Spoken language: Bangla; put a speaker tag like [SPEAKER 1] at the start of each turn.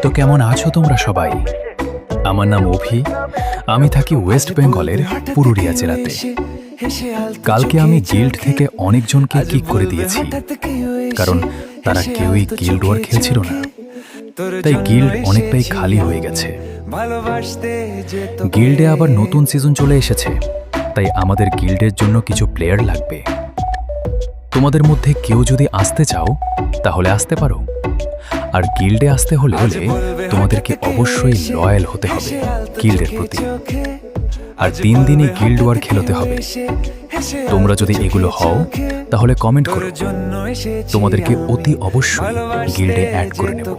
[SPEAKER 1] তো কেমন আছো তোমরা সবাই? আমার নাম অভি। আমি থাকি ওয়েস্ট বেঙ্গলের পুরুলিয়া জেলাতে। কালকে আমি গিল্ড থেকে অনেকজনকে কিক করে দিয়েছি, কারণ তারা কেউই গিল্ড ওয়ার খেলছিল না। তাই গিল্ড অনেকটাই খালি হয়ে গেছে। গিল্ডে আবার নতুন সিজন চলে এসেছে, তাই আমাদের গিল্ডের জন্য কিছু প্লেয়ার লাগবে। তোমাদের মধ্যে কেউ যদি আসতে চাও তাহলে আসতে পারো। আর গিল্ডে আসতে হলে তোমাদেরকে অবশ্যই লয়াল হতে হবে গিল্ডের প্রতি। আর 3 দিনই গিল্ড ওয়ার খেলতে হবে। তোমরা যদি এগুলো হও তাহলে কমেন্ট করো, তোমাদেরকে অতি অবশ্যই গিল্ডে অ্যাড করে নেব।